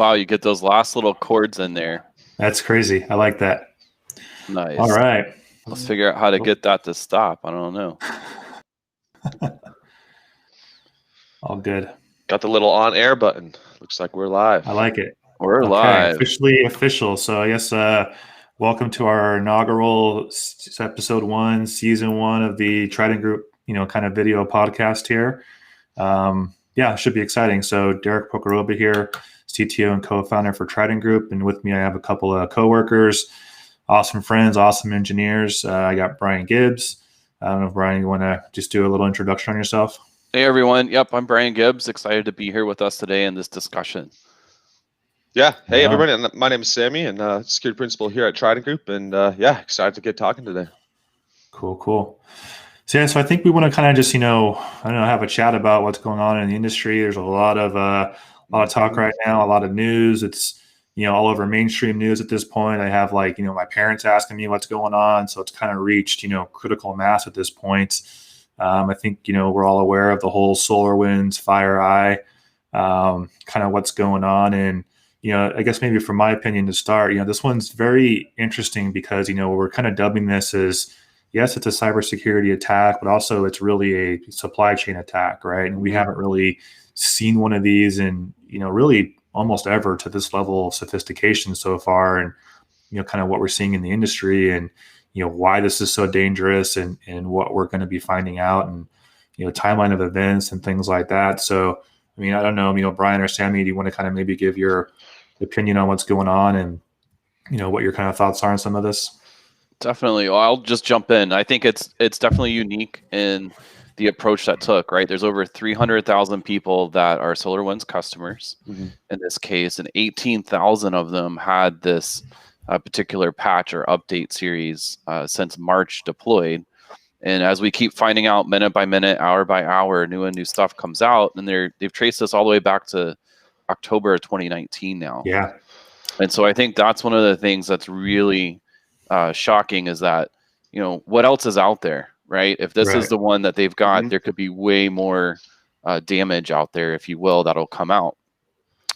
Wow, you get those last little chords in there. That's crazy. I like that. Nice. All right. Let's figure out how to get that to stop. I don't know. All good. Got the little on-air button. Looks like we're live. I like it. We're live. Officially official. So I guess welcome to our inaugural episode 1, season 1 of the Triden Group, kind of video podcast here. It should be exciting. So Derek Pocaroba here, CTO and co-founder for Triden Group, and with me I have a couple of coworkers, awesome friends, awesome engineers. I got Brian Gibbs. I don't know if Brian, you want to just do a little introduction on yourself? Hey everyone. Yep, I'm Brian Gibbs. Excited to be here with us today in this discussion. Yeah. Hey everybody. My name is Sammy, and security principal here at Triden Group, and excited to get talking today. Cool. So I think we want to kind of just have a chat about what's going on in the industry. There's a lot of talk right now, a lot of news. It's all over mainstream news at this point. I have my parents asking me what's going on, so it's kind of reached critical mass at this point. I think we're all aware of the whole Solarwinds, FireEye, kind of what's going on, and I guess maybe from my opinion to start, this one's very interesting because we're kind of dubbing this as, yes, it's a cybersecurity attack, but also it's really a supply chain attack, right? And we haven't really seen one of these in really almost ever to this level of sophistication so far, and kind of what we're seeing in the industry, and why this is so dangerous, and what we're going to be finding out, and timeline of events and things like that. So I mean, I don't know, Brian or Sammy, do you want to kind of maybe give your opinion on what's going on, and what your kind of thoughts are on some of this? Definitely. Well, I'll just jump in. I think it's definitely unique in the approach that took, right? There's over 300,000 people that are SolarWinds customers in this case, and 18,000 of them had this particular patch or update series since March deployed. And as we keep finding out minute by minute, hour by hour, new stuff comes out, and they've traced this all the way back to October of 2019 now. Yeah. And so I think that's one of the things that's really shocking is that, what else is out there, right? If this is the one that they've got, there could be way more damage out there, if you will, that'll come out.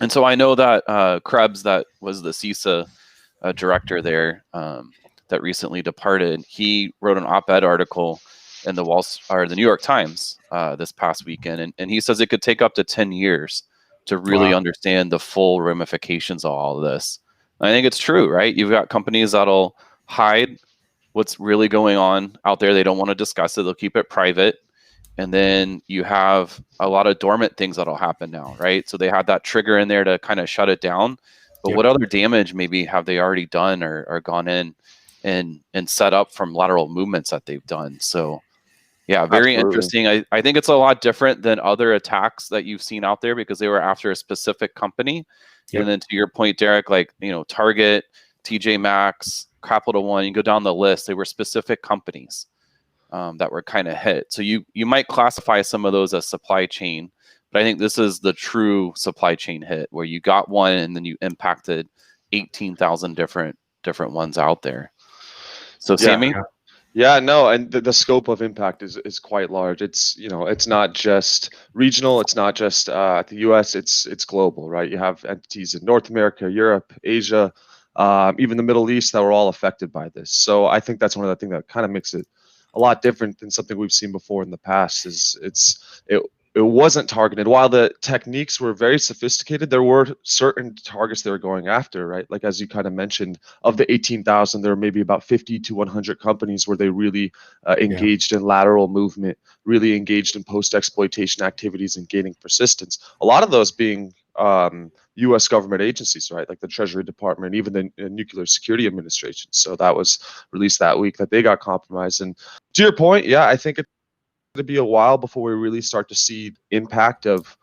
And so I know that Krebs, that was the CISA director there, that recently departed, he wrote an op-ed article in the New York Times this past weekend, and he says it could take up to 10 years to really understand the full ramifications of all of this. And I think it's true, right? You've got companies that'll hide what's really going on out there. They don't want to discuss it. They'll keep it private. And then you have a lot of dormant things that'll happen now, right? So they had that trigger in there to kind of shut it down. But what other damage maybe have they already done or gone in and set up from lateral movements that they've done? So yeah, very interesting. I think it's a lot different than other attacks that you've seen out there because they were after a specific company. And then to your point, Derek, Target, TJ Maxx, Capital One, you go down the list, they were specific companies that were kind of hit. So you might classify some of those as supply chain, but I think this is the true supply chain hit where you got one and then you impacted 18,000 different ones out there. So Sammy? Yeah, no, and the scope of impact is quite large. It's it's not just regional, it's not just the U.S. It's global, right? You have entities in North America, Europe, Asia, even the Middle East that were all affected by this. So I think that's one of the things that kind of makes it a lot different than something we've seen before in the past. It wasn't targeted. While the techniques were very sophisticated, there were certain targets they were going after, right? Like as you kind of mentioned, of the 18,000, there were maybe about 50 to 100 companies where they really engaged in lateral movement, really engaged in post-exploitation activities and gaining persistence. A lot of those being U.S. government agencies, right? Like the Treasury Department, even the Nuclear Security Administration. So that was released that week that they got compromised. And to your point, yeah, I think to be a while before we really start to see impact of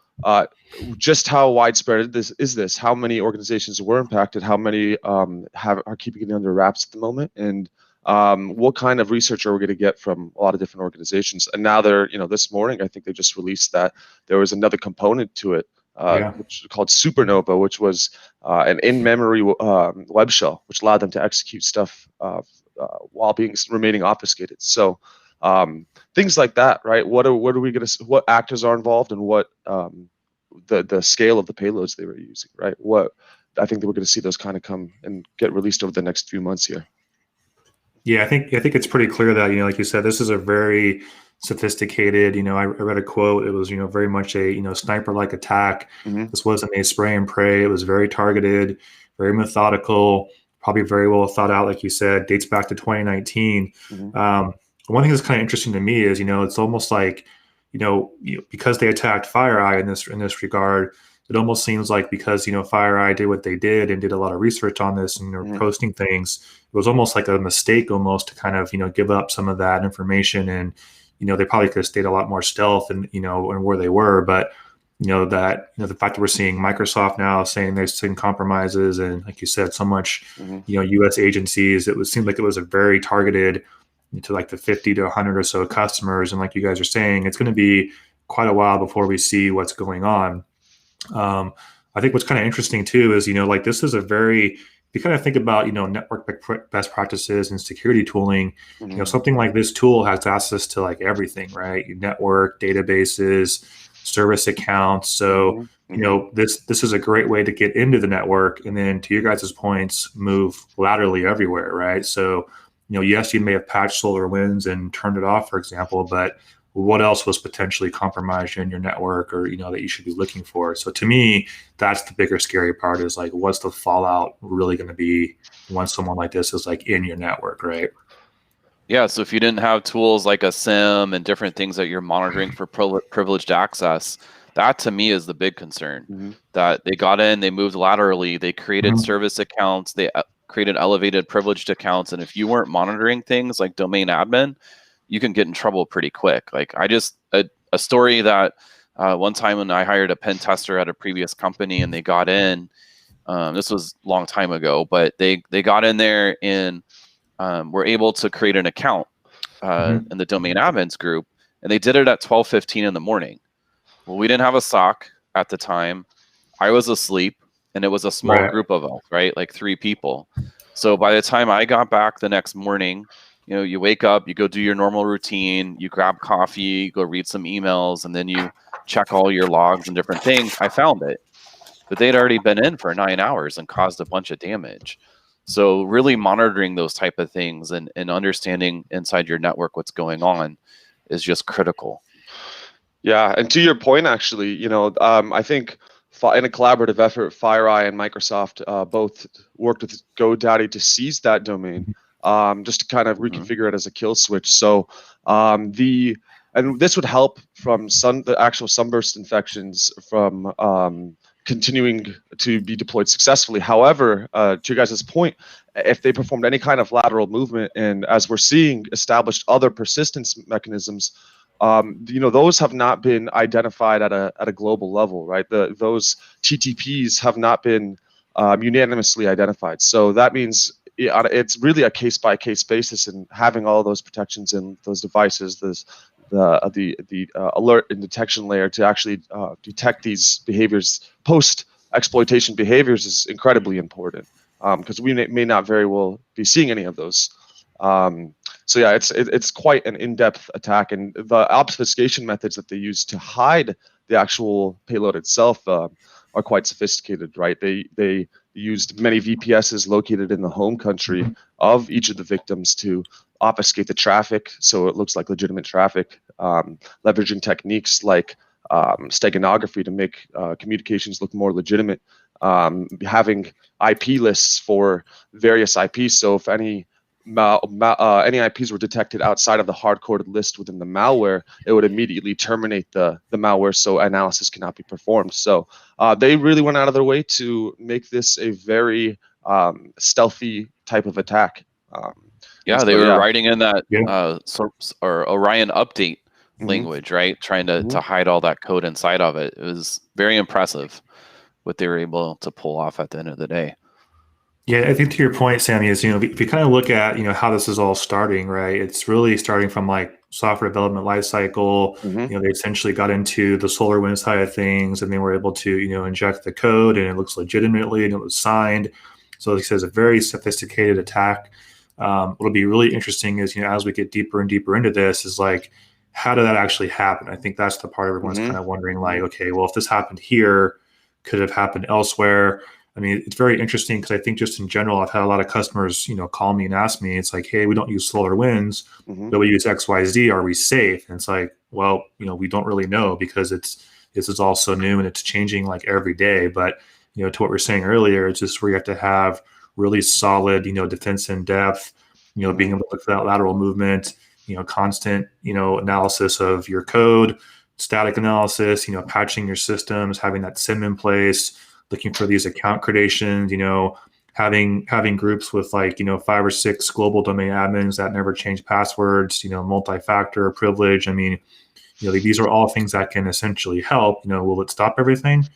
just how widespread this is. How many organizations were impacted? How many are keeping it under wraps at the moment? And what kind of research are we going to get from a lot of different organizations? And now they're, this morning I think they just released that there was another component to it, which is called Supernova, which was an in-memory web shell, which allowed them to execute stuff while remaining obfuscated. So. Things like that, right? What actors are involved and what the scale of the payloads they were using, right? I think that we're going to see those kind of come and get released over the next few months here. Yeah, I think it's pretty clear that, like you said, this is a very sophisticated, I read a quote. It was, very much a, sniper-like attack. This wasn't a spray and pray. It was very targeted, very methodical, probably very well thought out, like you said, dates back to 2019. One thing that's kind of interesting to me is, it's almost like, because they attacked FireEye in this regard, it almost seems like because, FireEye did what they did and did a lot of research on this and they're posting things, it was almost like a mistake almost to kind of, give up some of that information. And, they probably could have stayed a lot more stealth and, and where they were. But, the fact that we're seeing Microsoft now saying they're seeing compromises and, like you said, so much, U.S. agencies, seemed like it was a very targeted to like the 50 to 100 or so customers. And like you guys are saying, it's going to be quite a while before we see what's going on. I think what's kind of interesting too is, like this is if you kind of think about, network best practices and security tooling, something like this tool has access to like everything, right? Your network, databases, service accounts. So, this is a great way to get into the network. And then to your guys' points, move laterally everywhere, right? So, yes, you may have patched SolarWinds and turned it off, for example, but what else was potentially compromised in your network or, that you should be looking for? So to me, that's the bigger scary part is like, what's the fallout really going to be once someone like this is like in your network, right? Yeah. So if you didn't have tools like a SIM and different things that you're monitoring for privileged access, that to me is the big concern. That they got in, they moved laterally, they created service accounts, they created elevated privileged accounts. And if you weren't monitoring things like domain admin, you can get in trouble pretty quick. Like a story that one time when I hired a pen tester at a previous company and they got in, this was a long time ago, but they got in there and were able to create an account in the domain admins group, and they did it at 12:15 in the morning. Well, we didn't have a SOC at the time. I was asleep, and it was a small group of us, right? Like 3 people. So by the time I got back the next morning, you wake up, you go do your normal routine, you grab coffee, you go read some emails, and then you check all your logs and different things. I found it, but they'd already been in for 9 hours and caused a bunch of damage. So really monitoring those type of things and understanding inside your network what's going on is just critical. Yeah, and to your point, actually, I think in a collaborative effort, FireEye and Microsoft both worked with GoDaddy to seize that domain, just to kind of reconfigure it as a kill switch. So and this would help from the actual sunburst infections from continuing to be deployed successfully. However, to your guys' point, if they performed any kind of lateral movement, and as we're seeing, established other persistence mechanisms, those have not been identified at a global level, right? Those TTPs have not been unanimously identified. So that means it's really a case-by-case basis, and having all those protections in those devices, the alert and detection layer to actually detect these behaviors, post-exploitation behaviors, is incredibly important, because we may not very well be seeing any of those. So yeah, it's quite an in-depth attack, and the obfuscation methods that they use to hide the actual payload itself are quite sophisticated, right? They used many VPSs located in the home country of each of the victims to obfuscate the traffic, so it looks like legitimate traffic, leveraging techniques like steganography to make communications look more legitimate, having IP lists for various IPs, so if any IPs were detected outside of the hard-coded list within the malware, it would immediately terminate the malware, so analysis cannot be performed. So they really went out of their way to make this a very stealthy type of attack. They were writing in that or Orion update language, right? Trying to hide all that code inside of it. It was very impressive what they were able to pull off at the end of the day. Yeah, I think to your point, Sammy, is, if you kind of look at, how this is all starting, right? It's really starting from like software development lifecycle. They essentially got into the SolarWinds side of things, and they were able to, inject the code, and it looks legitimately, and it was signed. So like I said, it's a very sophisticated attack. What'll be really interesting is, as we get deeper and deeper into this, is like, how did that actually happen? I think that's the part everyone's kind of wondering, like, okay, well, if this happened here, could it have happened elsewhere? I mean, it's very interesting because I think just in general, I've had a lot of customers, call me and ask me, it's like, hey, we don't use Solarwinds, but we use XYZ. Are we safe? And it's like, well, we don't really know because this is all so new and it's changing like every day. But, to what we were saying earlier, it's just where you have to have really solid, defense in depth, being able to look for that lateral movement, constant, analysis of your code, static analysis, patching your systems, having that SIM in place, looking for these account gradations, having groups with like, 5 or 6 global domain admins that never change passwords, multi-factor privilege. I mean, these are all things that can essentially help. Will it stop everything?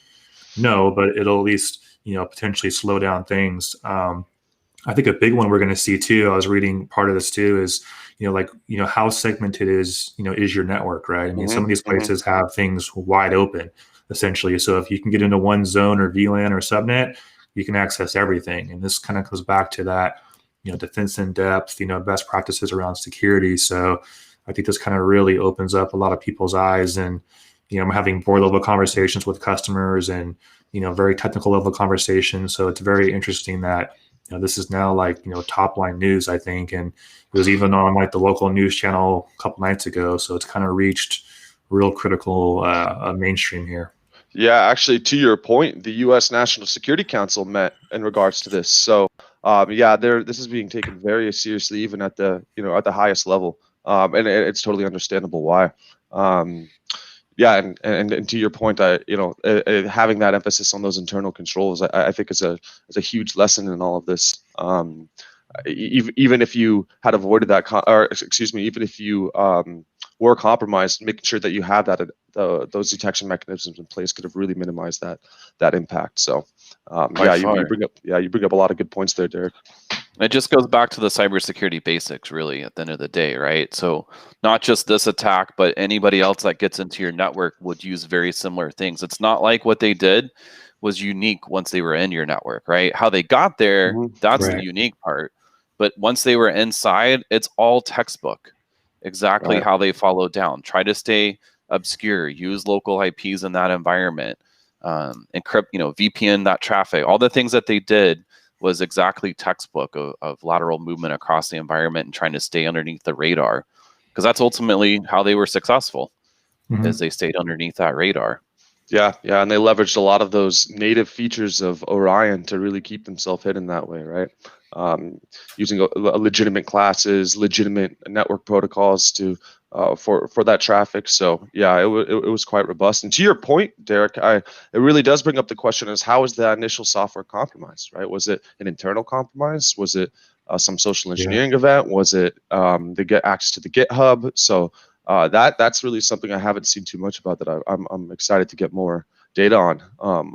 No, but it'll at least, potentially slow down things. I think a big one we're going to see too, I was reading part of this too, is, how segmented is your network, right? I mean, some of these places have things wide open, essentially. So if you can get into one zone or VLAN or subnet, you can access everything. And this kind of goes back to that, defense in depth, best practices around security. So I think this kind of really opens up a lot of people's eyes. And, I'm having board level conversations with customers and, very technical level conversations. So it's very interesting that, this is now like, top line news, I think. And it was even on like the local news channel a couple nights ago. So it's kind of reached real critical mainstream here. Yeah, actually, to your point, the U.S. National Security Council met in regards to this. So, this is being taken very seriously, even at the at the highest level, and it's totally understandable why. And to your point, having that emphasis on those internal controls, I think is a huge lesson in all of this. Even if you had avoided that, even if you were compromised, making sure that you have those detection mechanisms in place could have really minimized that impact. So, you bring up a lot of good points there, Derek. It just goes back to the cybersecurity basics, really, at the end of the day, right? So not just this attack, but anybody else that gets into your network would use very similar things. It's not like what they did was unique once they were in your network, right? How they got there, that's the unique part. But once they were inside, it's all textbook, exactly how they followed down. Try to stay obscure, use local IPs in that environment, encrypt, VPN that traffic, all the things that they did was exactly textbook of lateral movement across the environment and trying to stay underneath the radar, because that's ultimately how they were successful, is they stayed underneath that radar. Yeah, and they leveraged a lot of those native features of Orion to really keep themselves hidden that way, right? Using a legitimate classes, legitimate network protocols to for that traffic. So yeah, it was quite robust. And to your point, Derek, it really does bring up the question: is how was that initial software compromised? Right? Was it an internal compromise? Was it some social engineering event? Was it they get access to the GitHub? So that's really something I haven't seen too much about that I'm excited to get more data on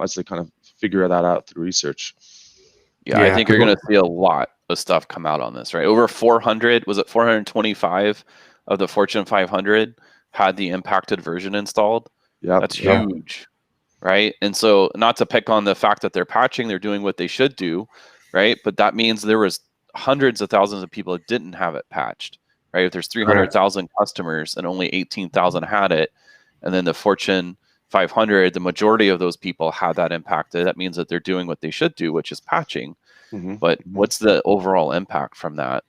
as they kind of figure that out through research. Yeah, I think you're going to see a lot of stuff come out on this, right? Over 425 of the Fortune 500 had the impacted version installed. Yeah, that's huge, right? And so, not to pick on the fact that they're patching, they're doing what they should do, right? But that means there was hundreds of thousands of people that didn't have it patched, right? If there's 300,000 customers and only 18,000 had it, and then the Fortune 500, the majority of those people had that impacted, that means that they're doing what they should do, which is patching. But what's the overall impact from that?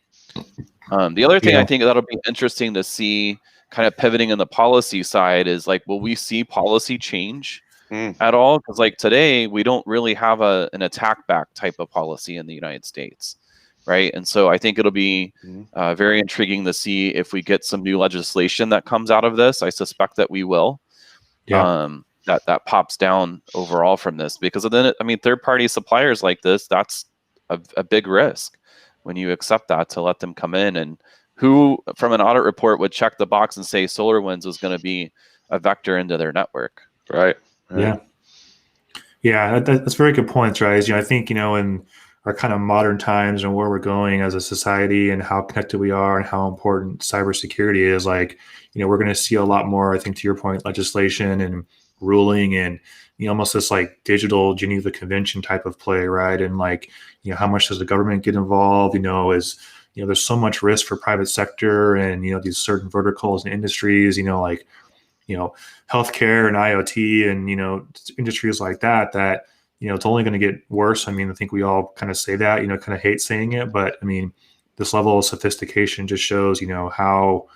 The other thing I think that'll be interesting to see, kind of pivoting in the policy side, is like, will we see policy change at all? Because like today, we don't really have an attack back type of policy in the United States, right? And so I think it'll be very intriguing to see if we get some new legislation that comes out of this. I suspect that we will. That pops down overall from this, because then, I mean, third-party suppliers like this, that's a big risk when you accept that, to let them come in. And who from an audit report would check the box and say Solarwinds was going to be a vector into their network? Right. Yeah, that's very good points, right? I think, in our kind of modern times and where we're going as a society and how connected we are and how important cybersecurity is, like, we're going to see a lot more, I think, to your point, legislation and ruling and, almost this like digital Geneva Convention type of play, right? And like, how much does the government get involved? Is there's so much risk for private sector and these certain verticals and industries, like healthcare and IoT and industries like that it's only going to get worse. I mean, I think we all kind of say that, kind of hate saying it, but I mean, this level of sophistication just shows how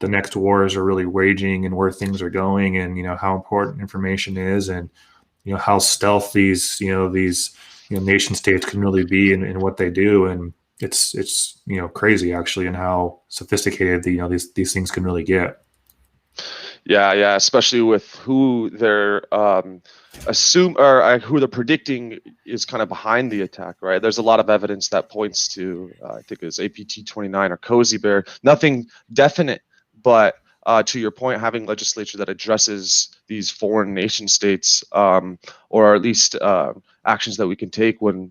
the next wars are really waging and where things are going, and how important information is, and how stealth these nation states can really be in what they do. And it's crazy actually, and how sophisticated these things can really get. Yeah, especially with who they're who they're predicting is kind of behind the attack, right? There's a lot of evidence that points to I think it was APT-29 or Cozy Bear. Nothing definite, but to your point, having legislature that addresses these foreign nation states, or at least actions that we can take when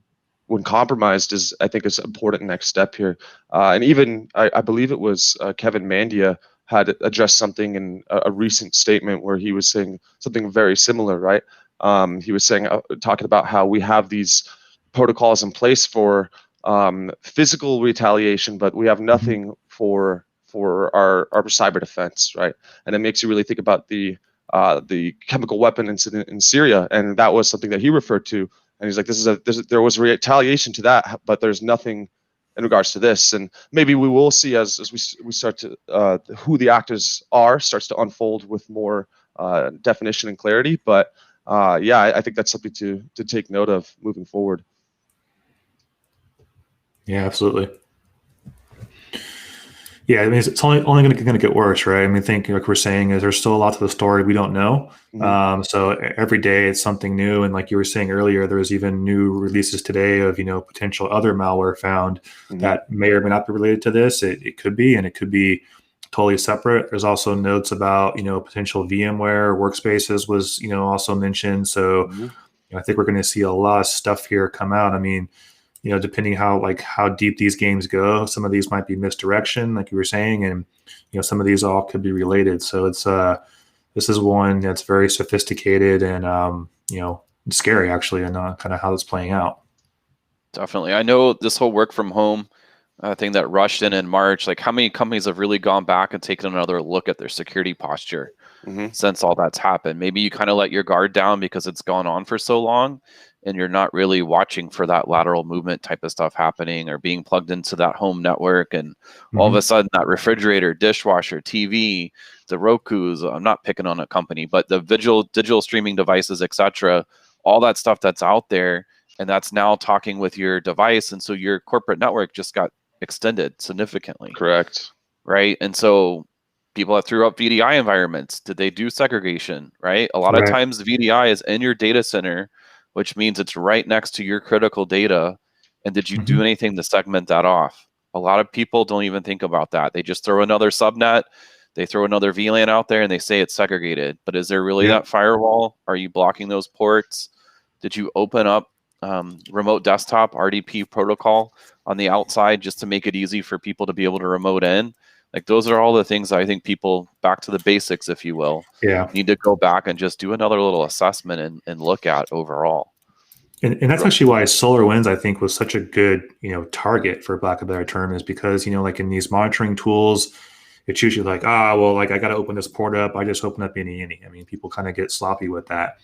compromised, is I think is an important next step here. And even I believe it was Kevin Mandia had addressed something in a recent statement where he was saying something very similar, right? He was saying, talking about how we have these protocols in place for physical retaliation, but we have nothing for our cyber defense, right? And it makes you really think about the chemical weapon incident in Syria, and that was something that he referred to. And he's like, there was retaliation to that, but there's nothing in regards to this. And maybe we will see as we start to who the actors are starts to unfold with more definition and clarity. But I think that's something to take note of moving forward. Yeah, absolutely. Yeah, I mean, it's only going to get worse, right? I mean, think like we're saying, is there's still a lot to the story we don't know. So every day it's something new, and like you were saying earlier, there was even new releases today of potential other malware found that may or may not be related to this. It could be, and it could be totally separate. There's also notes about potential VMware workspaces was also mentioned. So I think we're going to see a lot of stuff here come out. I mean, depending how deep these games go, some of these might be misdirection, like you were saying, and some of these all could be related. So it's this is one that's very sophisticated and scary actually, and kind of how it's playing out. Definitely, I know this whole work from home thing that rushed in March. Like, how many companies have really gone back and taken another look at their security posture since all that's happened? Maybe you kind of let your guard down because it's gone on for so long, and you're not really watching for that lateral movement type of stuff happening, or being plugged into that home network, and all of a sudden that refrigerator, dishwasher, TV, the Rokus, I'm not picking on a company, but the digital streaming devices, etc., all that stuff that's out there, and that's now talking with your device, and so your corporate network just got extended significantly. Correct. Right. And so people that threw up VDI environments, did they do segregation? Right. A lot of times the VDI is in your data center, which means it's right next to your critical data. And did you do anything to segment that off? A lot of people don't even think about that. They just throw another subnet, they throw another VLAN out there, and they say it's segregated. But is there really that firewall? Are you blocking those ports? Did you open up remote desktop RDP protocol on the outside just to make it easy for people to be able to remote in? Like, those are all the things I think people, back to the basics, if you will, need to go back and just do another little assessment and look at overall. And that's actually why Solarwinds, I think, was such a good, target, for lack of a better term, is because, like in these monitoring tools, it's usually like, I got to open this port up. I just open up any. I mean, people kind of get sloppy with that.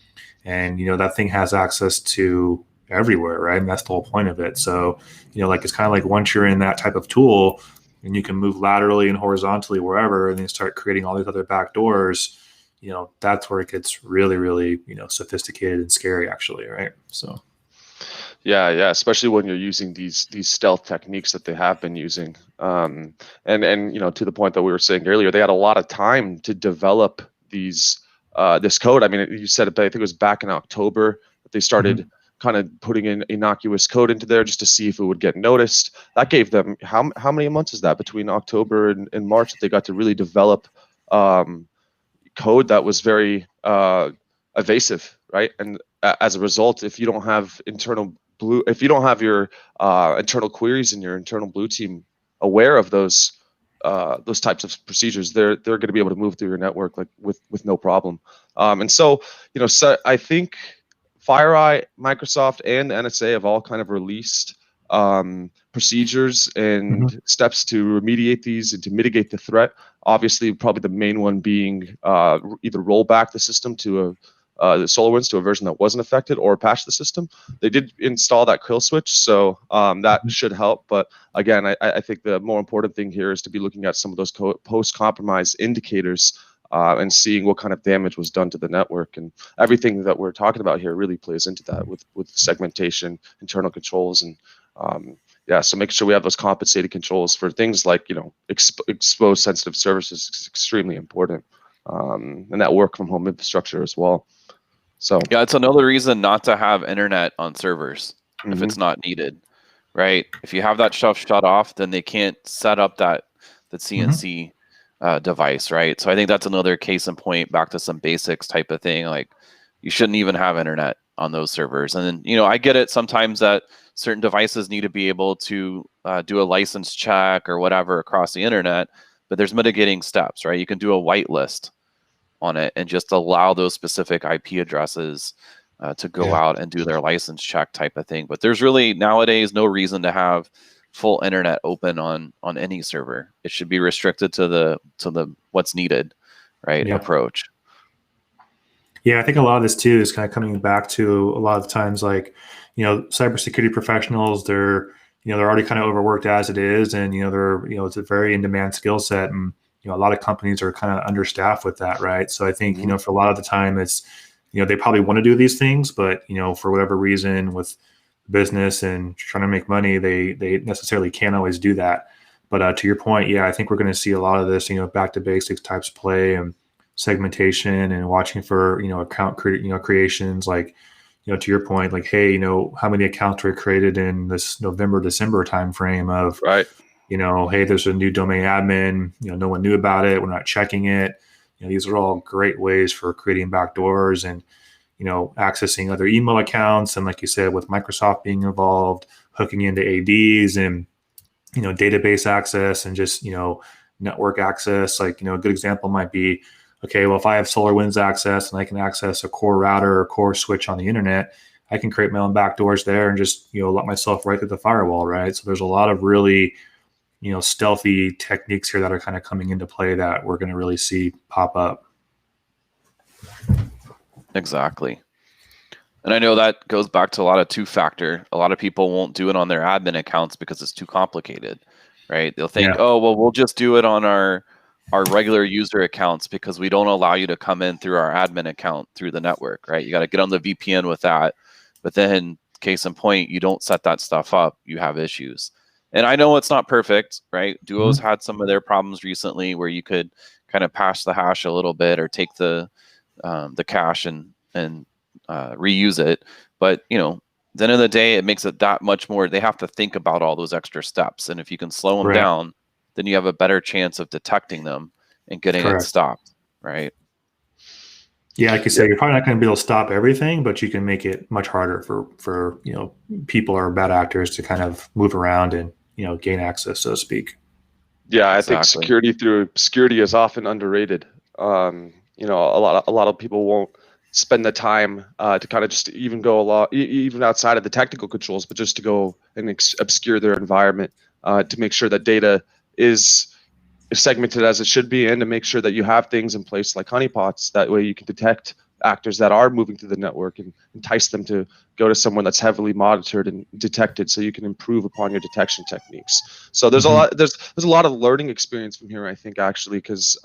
And, that thing has access to everywhere, right? And that's the whole point of it. So, it's kind of like once you're in that type of tool and you can move laterally and horizontally wherever, and then start creating all these other back doors, that's where it gets really, really, sophisticated and scary actually, right? So. Yeah, especially when you're using these stealth techniques that they have been using, and to the point that we were saying earlier, they had a lot of time to develop these this code. I mean, you said it, but I think it was back in October that they started kind of putting in innocuous code into there just to see if it would get noticed. That gave them how many months is that between October and March that they got to really develop code that was very evasive, right? And as a result, if you don't have your internal queries and your internal blue team aware of those types of procedures, they're going to be able to move through your network like with no problem. And so I think FireEye, Microsoft, and the NSA have all kind of released procedures and steps to remediate these and to mitigate the threat. Obviously, probably the main one being either roll back the system to the SolarWinds to a version that wasn't affected, or patch the system. They did install that kill switch, so that should help. But again, I think the more important thing here is to be looking at some of those post-compromise indicators and seeing what kind of damage was done to the network. And everything that we're talking about here really plays into that with segmentation, internal controls, and so making sure we have those compensated controls for things like, exposed sensitive services is extremely important, and that work from home infrastructure as well. So yeah, it's another reason not to have internet on servers if it's not needed, right? If you have that stuff shut off, then they can't set up that CNC device, right? So I think that's another case in point, back to some basics type of thing. Like, you shouldn't even have internet on those servers. And then, I get it sometimes that certain devices need to be able to do a license check or whatever across the internet, but there's mitigating steps, right? You can do a whitelist on it and just allow those specific IP addresses to go out and do their license check type of thing. But there's really nowadays no reason to have full internet open on any server. It should be restricted to the what's needed, right? Approach. Yeah, I think a lot of this too is kind of coming back to a lot of times, like, cybersecurity professionals, they're already kind of overworked as it is, and they're it's a very in-demand skill set, and a lot of companies are kind of understaffed with that, right? So I think for a lot of the time, it's they probably want to do these things, but for whatever reason with business and trying to make money, they necessarily can't always do that. But to your point, I think we're going to see a lot of this back to basics types play and segmentation and watching for account creations, like to your point, like, hey, how many accounts were created in this November December timeframe of right. Hey, there's a new domain admin, no one knew about it, we're not checking it. These are all great ways for creating backdoors and accessing other email accounts, and like you said, with Microsoft being involved, hooking into ADs and database access and just network access. Like a good example might be, okay, well, if I have SolarWinds access and I can access a core router or core switch on the internet, I can create my own backdoors there and just let myself right through the firewall, right? So there's a lot of really stealthy techniques here that are kind of coming into play that we're going to really see pop up. Exactly. And I know that goes back to a lot of two-factor. A lot of people won't do it on their admin accounts because it's too complicated, right? They'll think, oh, well, we'll just do it on our regular user accounts because we don't allow you to come in through our admin account through the network, right? You got to get on the VPN with that. But then, case in point, you don't set that stuff up, you have issues. And I know it's not perfect, right? Duo's had some of their problems recently where you could kind of pass the hash a little bit or take the cache and reuse it. But, at the end of the day, it makes it that much more. They have to think about all those extra steps. And if you can slow them down, then you have a better chance of detecting them and getting it stopped, right? Yeah, like you said, you're probably not going to be able to stop everything, but you can make it much harder for people or bad actors to kind of move around and gain access, so to speak. Yeah, I think security through obscurity is often underrated. A lot of people won't spend the time to kind of just even go even outside of the technical controls, but just to go and obscure their environment to make sure that data is segmented as it should be, and to make sure that you have things in place like honeypots. That way you can detect actors that are moving through the network and entice them to go to someone that's heavily monitored and detected, so you can improve upon your detection techniques. So there's a lot of learning experience from here, I think, actually, because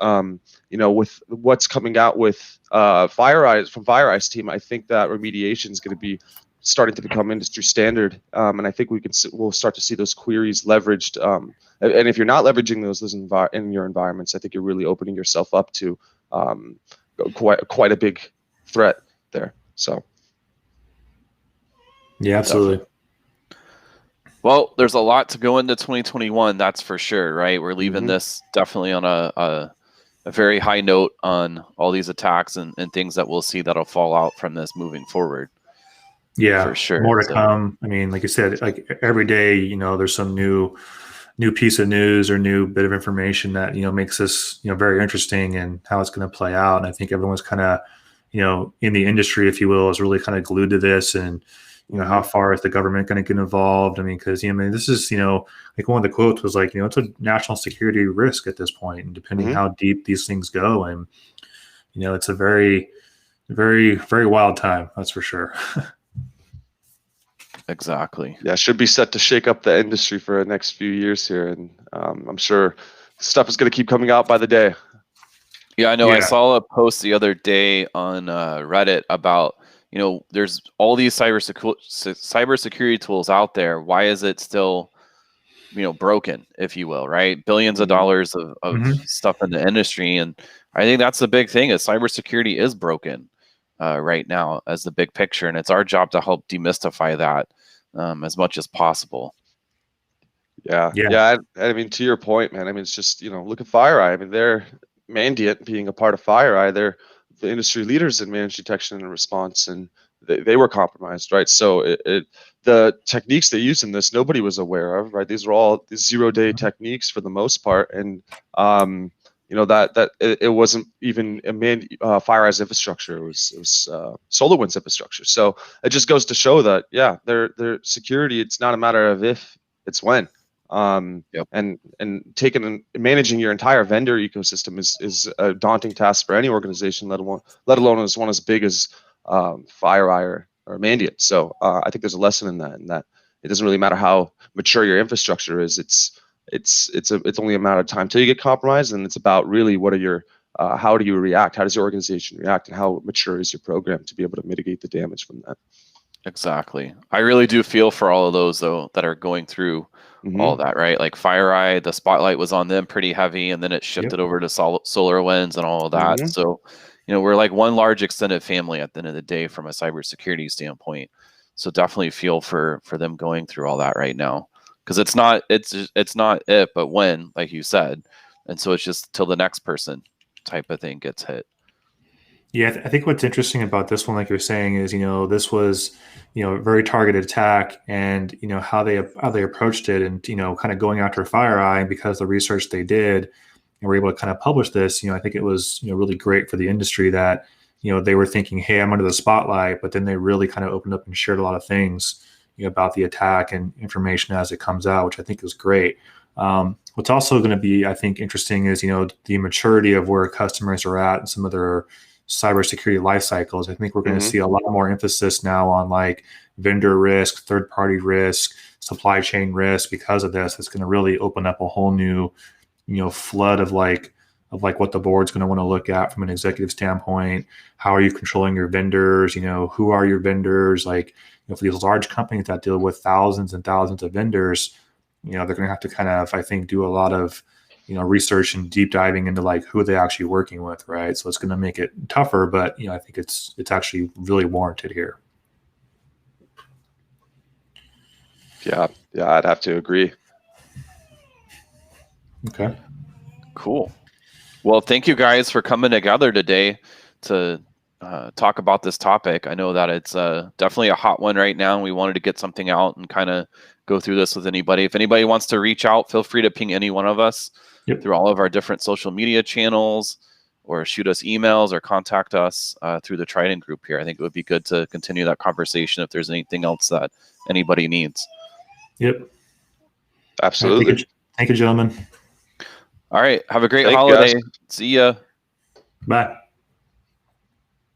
with what's coming out with FireEye's team, I think that remediation is going to be starting to become industry standard, and I think we'll start to see those queries leveraged. And if you're not leveraging those in your environments, I think you're really opening yourself up to quite a big threat there. So, yeah, absolutely. Definitely. Well, there's a lot to go into 2021, that's for sure, right? We're leaving this definitely on a very high note on all these attacks and things that we'll see that'll fall out from this moving forward. Yeah, for sure. More to come. I mean, like you said, like every day, there's some new piece of news or new bit of information that makes this very interesting and how it's going to play out. And I think everyone's kind of in the industry, if you will, is really kind of glued to this and how far is the government going to get involved? I mean, because this is like one of the quotes was like it's a national security risk at this point, and depending how deep these things go, and it's a very, very, very wild time. That's for sure. Exactly. Yeah, should be set to shake up the industry for the next few years here, and I'm sure stuff is going to keep coming out by the day. Yeah, I know. I saw a post the other day on Reddit about there's all these cybersecurity tools out there. Why is it still broken, if you will, right? Billions of dollars of stuff in the industry, and I think that's the big thing is cybersecurity is broken right now as the big picture, and it's our job to help demystify that as much as possible. Yeah. I mean, to your point, man. I mean, it's just look at FireEye. I mean, they're Mandiant being a part of FireEye. They're the industry leaders in managed detection and response, and they were compromised, right? So the techniques they used in this, nobody was aware of, right? These are all 0-day techniques for the most part, and that it wasn't even FireEye's infrastructure. It was SolarWinds infrastructure. So it just goes to show that their security. It's not a matter of if, it's when. And managing your entire vendor ecosystem is a daunting task for any organization, let alone as one as big as FireEye or Mandiant. So I think there's a lesson in that it doesn't really matter how mature your infrastructure is. It's only a matter of time till you get compromised, and it's about really what are your how do you react? How does your organization react, and how mature is your program to be able to mitigate the damage from that? Exactly. I really do feel for all of those though that are going through all that, right? Like FireEye, the spotlight was on them pretty heavy, and then it shifted over to Solarwinds and all of that. So, we're like one large extended family at the end of the day from a cybersecurity standpoint. So definitely feel for them going through all that right now, because it's not it, but when, like you said, and so it's just till the next person type of thing gets hit. Yeah, I think what's interesting about this one, like you're saying, is this was a very targeted attack, and how they approached it, and kind of going after FireEye because the research they did, and were able to kind of publish this. I think it was really great for the industry that they were thinking, hey, I'm under the spotlight, but then they really kind of opened up and shared a lot of things about the attack and information as it comes out, which I think is great. What's also going to be, I think, interesting is the maturity of where customers are at and some of their cybersecurity life cycles. I think we're going to see a lot more emphasis now on like vendor risk, third-party risk, supply chain risk. Because of this, it's going to really open up a whole new, flood of what the board's going to want to look at from an executive standpoint. How are you controlling your vendors? Who are your vendors? Like, for these large companies that deal with thousands and thousands of vendors, they're going to have to kind of, I think, do a lot of research and deep diving into like who they're actually working with, right? So it's going to make it tougher, but I think it's actually really warranted here. Yeah, I'd have to agree. Okay, cool. Well, thank you guys for coming together today to talk about this topic. I know that it's definitely a hot one right now. We wanted to get something out and kind of go through this with anybody. If anybody wants to reach out, feel free to ping any one of us through all of our different social media channels, or shoot us emails, or contact us through the Triden group here. I think it would be good to continue that conversation if there's anything else that anybody needs. Yep. Absolutely. Right, thank you, gentlemen. All right. Have a great holiday. See ya. Bye.